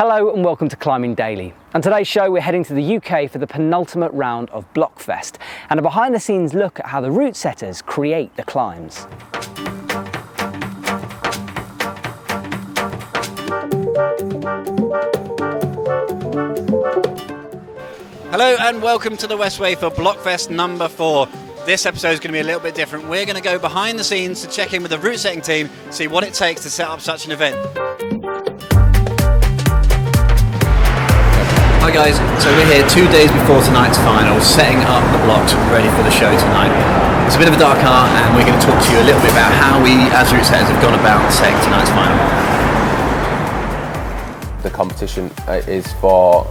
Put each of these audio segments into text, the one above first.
Hello and welcome to Climbing Daily. On today's show we're heading to the UK for the penultimate round of Blokfest and a behind the scenes look at how the route setters create the climbs. Hello and welcome to the Westway for Blokfest number 4. This episode is going to be a little bit different. We're going to go behind the scenes to check in with the route setting team, see what it takes to set up such an event. Hi guys, so we're here 2 days before tonight's final, setting up the blocks ready for the show tonight. It's a bit of a dark art and we're going to talk to you a little bit about how we as route setters have gone about setting tonight's final. The competition is for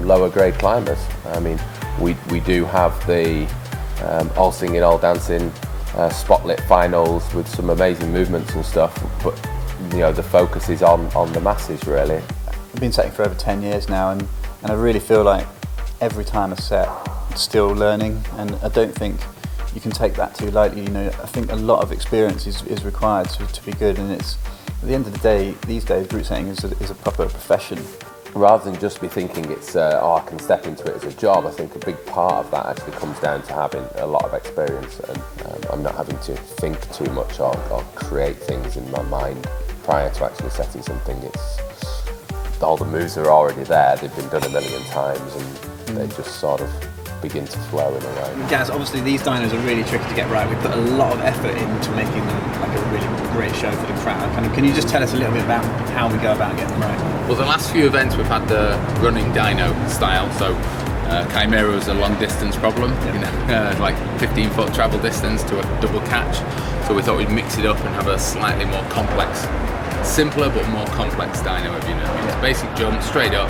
lower grade climbers. I mean, we do have the all singing, all dancing spotlit finals with some amazing movements and stuff, but you know the focus is on the masses really. I've been setting for over 10 years now and I really feel like every time I set, I'm still learning, and I don't think you can take that too lightly. You know, I think a lot of experience is required to be good, and it's at the end of the day, these days, route setting is a proper profession. Rather than just be thinking it's, I can step into it as a job, I think a big part of that actually comes down to having a lot of experience, and I'm not having to think too much or create things in my mind prior to actually setting something. All the moves are already there, they've been done a million times, and they just sort of begin to flow in a way. Guys, obviously these dynos are really tricky to get right. We put a lot of effort into making them like a really great show for the crowd. Can you just tell us a little bit about how we go about getting them right? Well, the last few events we've had the running dyno style, so Chimera was a long distance problem, you know, like 15-foot travel distance to a double catch. So we thought we'd mix it up and have a slightly more complex, simpler but more complex dyno, if you know. It's basic jump straight up,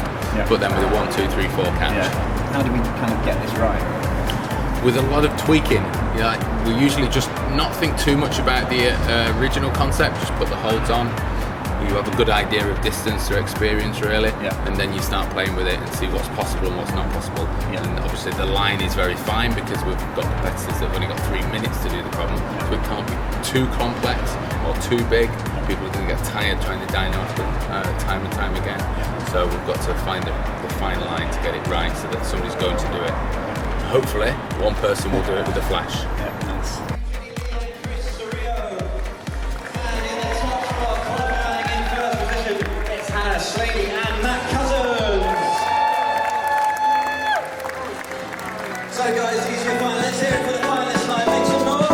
but then with a 1, 2, 3, 4 catch. Yeah. How do we kind of get this right? With a lot of tweaking. Yeah, we usually just not think too much about the original concept, just put the holds on. You have a good idea of distance through experience really, and then you start playing with it and see what's possible and what's not possible. And obviously the line is very fine because we've got competitors that have only got 3 minutes to do the problem, so it can't be too complex or too big. People are going to get tired trying to dyno after time and time again. So we've got to find the fine line to get it right so that somebody's going to do it. Hopefully one person will do it with a flash. Yeah, nice. So guys, these are your finalists. Let's hear it for the finalists tonight. Make some noise!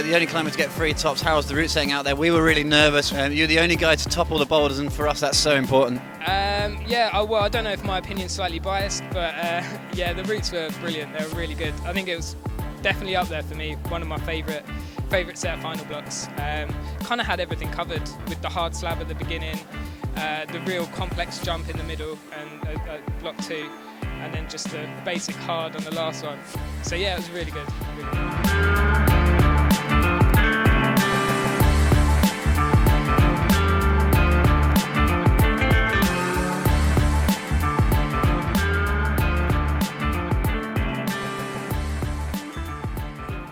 the only climber to get 3 tops. How was the route setting out there? We were really nervous. You're the only guy to top all the boulders, and for us that's so important. Well, I don't know if my opinion's slightly biased, but yeah, the routes were brilliant. They were really good. I think it was definitely up there for me. One of my favourite set of final blocks. Kind of had everything covered with the hard slab at the beginning, the real complex jump in the middle, and block 2, and then just the basic hard on the last one. So yeah, it was really good. Really good.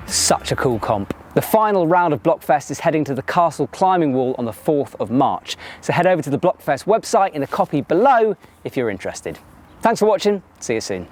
Such a cool comp. The final round of Blokfest is heading to the Castle Climbing Wall on the 4th of March. So head over to the Blokfest website in the copy below if you're interested. Thanks for watching, see you soon.